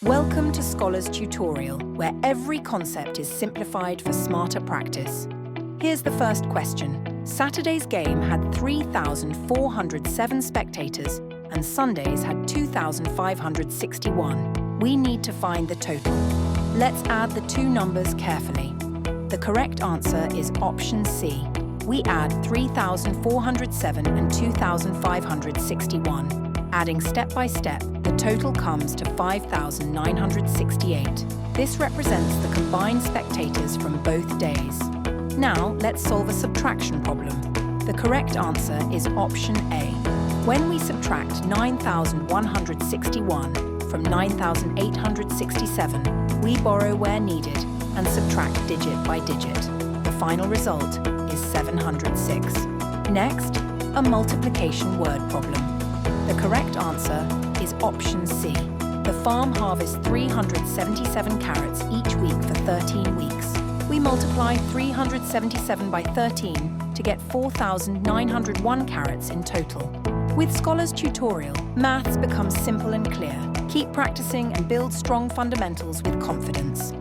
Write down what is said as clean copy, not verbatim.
Welcome to Scholar's Tutorial, where every concept is simplified for smarter practice. Here's the first question. Saturday's game had 3,407 spectators and Sunday's had 2,561. We need to find the total. Let's add the two numbers carefully. The correct answer is option C. We add 3,407 and 2,561. Adding step by step, the total comes to 5,968. This represents the combined spectators from both days. Now, let's solve a subtraction problem. The correct answer is option A. When we subtract 9,161 from 9,867, we borrow where needed and subtract digit by digit. The final result is 706. Next, a multiplication word problem. The correct answer is option C. The farm harvests 377 carrots each week for 13 weeks. We multiply 377 by 13 to get 4,901 carrots in total. With Scholar's Tutorial, maths becomes simple and clear. Keep practicing and build strong fundamentals with confidence.